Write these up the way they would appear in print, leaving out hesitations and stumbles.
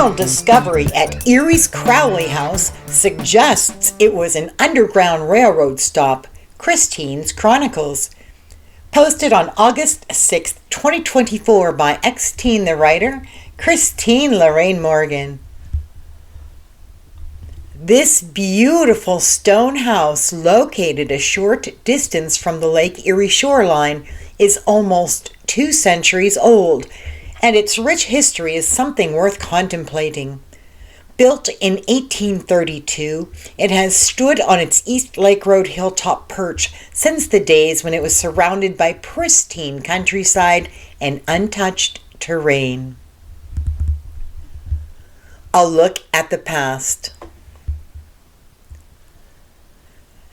original discovery at Erie's Crowley house suggests it was an Underground Railroad stop. Christine's Chronicles. Posted on August 6, 2024 by X-Teen the writer, Christine Lorraine Morgan. This beautiful stone house, located a short distance from the Lake Erie shoreline, is almost 2 centuries old, and its rich history is something worth contemplating. Built in 1832, it has stood on its East Lake Road hilltop perch since the days when it was surrounded by pristine countryside and untouched terrain. A look at the past.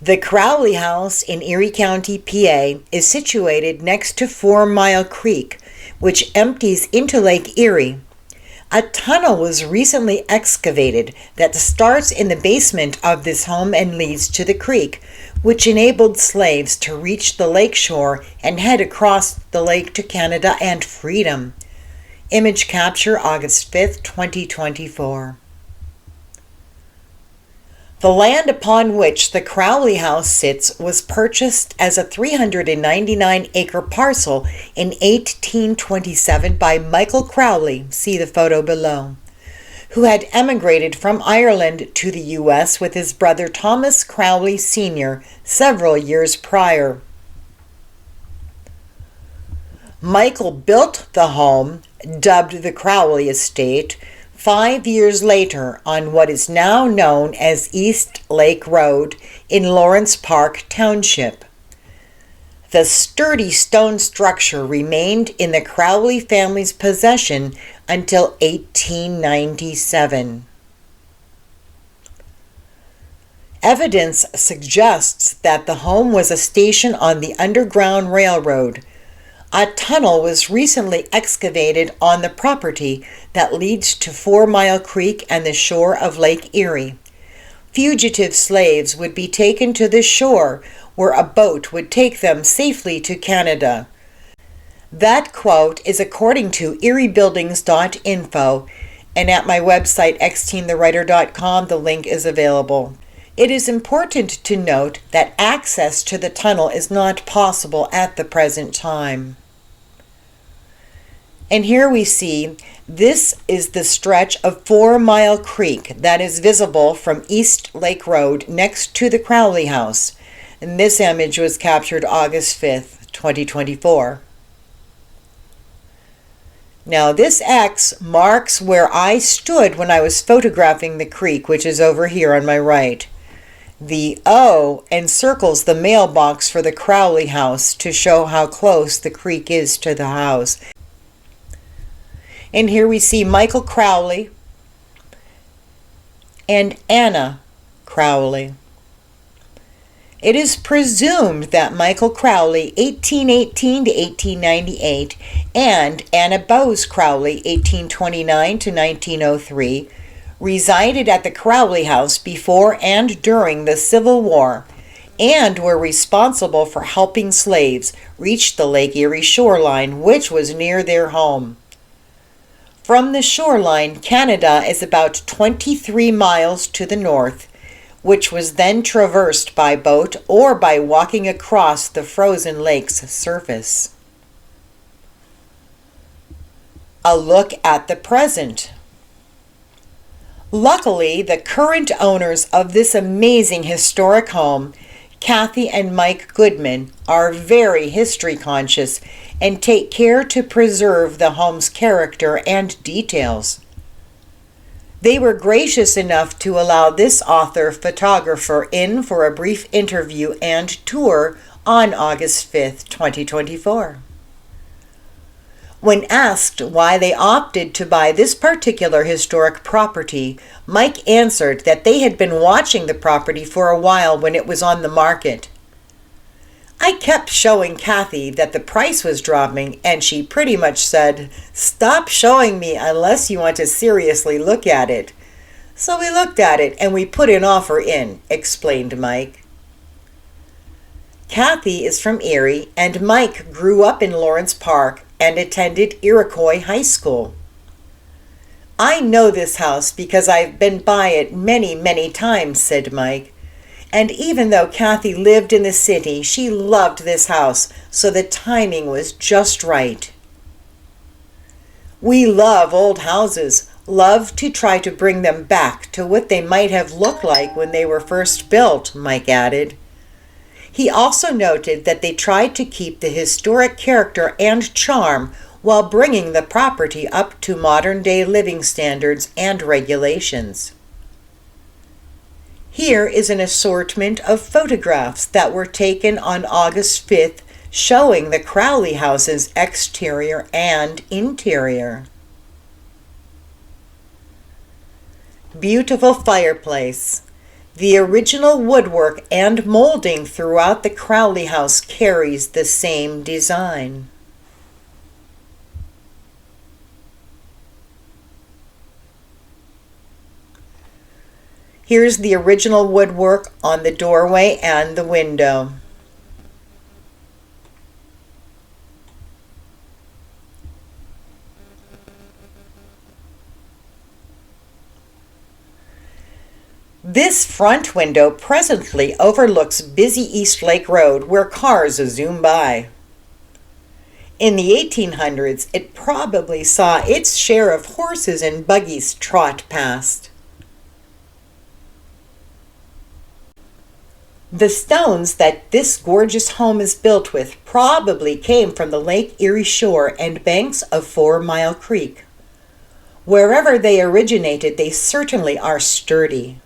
The Crowley House in Erie County, PA, is situated next to 4 Mile Creek, which empties into Lake Erie. A tunnel was recently excavated that starts in the basement of this home and leads to the creek, which enabled slaves to reach the lakeshore and head across the lake to Canada and freedom. Image capture August 5, 2024. The land upon which the Crowley House sits was purchased as a 399-acre parcel in 1827 by Michael Crowley, see the photo below, who had emigrated from Ireland to the U.S. with his brother Thomas Crowley Sr. several years prior. Michael built the home, dubbed the Crowley Estate, 5 years later on what is now known as East Lake Road in Lawrence Park Township. The sturdy stone structure remained in the Crowley family's possession until 1897. Evidence suggests that the home was a station on the Underground Railroad. A tunnel was recently excavated on the property that leads to 4 Mile Creek and the shore of Lake Erie. Fugitive slaves would be taken to the shore, where a boat would take them safely to Canada. That quote is according to eriebuildings.info, and at my website xteenthewriter.com the link is available. It is important to note that access to the tunnel is not possible at the present time. And here we see, this is the stretch of 4 Mile Creek that is visible from East Lake Road next to the Crowley House. And this image was captured August 5th, 2024. Now this X marks where I stood when I was photographing the creek, which is over here on my right. The O encircles the mailbox for the Crowley House to show how close the creek is to the house. And here we see Michael Crowley and Anna Crowley. It is presumed that Michael Crowley, 1818 to 1898, and Anna Bowes Crowley, 1829 to 1903, resided at the Crowley House before and during the Civil War, and were responsible for helping slaves reach the Lake Erie shoreline, which was near their home. From the shoreline, Canada is about 23 miles to the north, which was then traversed by boat or by walking across the frozen lake's surface. A look at the present. Luckily, the current owners of this amazing historic home, Kathy and Mike Goodman, are very history conscious and take care to preserve the home's character and details. They were gracious enough to allow this author-photographer in for a brief interview and tour on August 5th, 2024. When asked why they opted to buy this particular historic property, Mike answered that they had been watching the property for a while when it was on the market. I kept showing Kathy that the price was dropping, and she pretty much said, "Stop showing me unless you want to seriously look at it." So we looked at it and we put an offer in, explained Mike. Kathy is from Erie, and Mike grew up in Lawrence Park and attended Iroquois High School. "I know this house because I've been by it many, many times," said Mike. "And even though Kathy lived in the city, she loved this house, so the timing was just right." "We love old houses, love to try to bring them back to what they might have looked like when they were first built," Mike added. He also noted that they tried to keep the historic character and charm while bringing the property up to modern-day living standards and regulations. Here is an assortment of photographs that were taken on August 5th showing the Crowley house's exterior and interior. Beautiful fireplace. The original woodwork and molding throughout the Crowley house carries the same design. Here's the original woodwork on the doorway and the window. This front window presently overlooks busy East Lake Road where cars zoom by. In the 1800s, it probably saw its share of horses and buggies trot past. The stones that this gorgeous home is built with probably came from the Lake Erie shore and banks of 4 Mile Creek. Wherever they originated, they certainly are sturdy.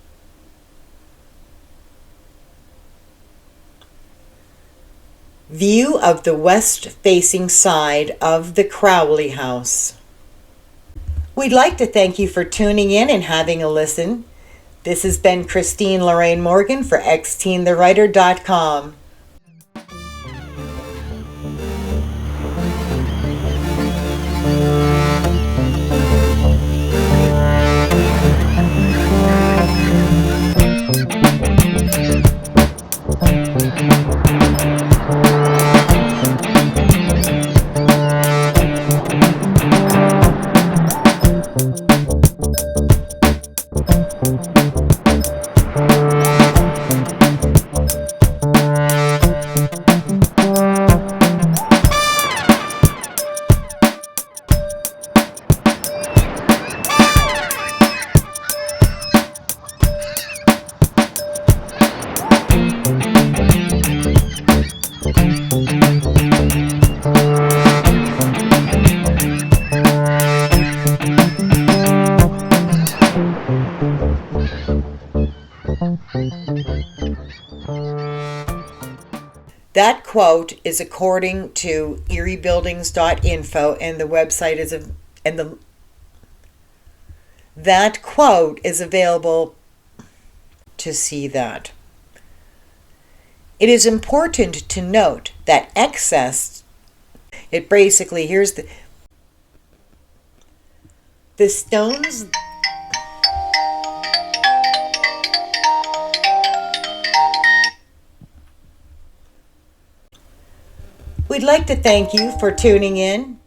View of the west-facing side of the Crowley house. We'd like to thank you for tuning in and having a listen. This has been Christine Lorraine Morgan for xteenthewriter.com. That quote is according to eriebuildings.info, and the website is that quote is available to see that. It is important to note that excess, it basically, here's the stones. We'd like to thank you for tuning in.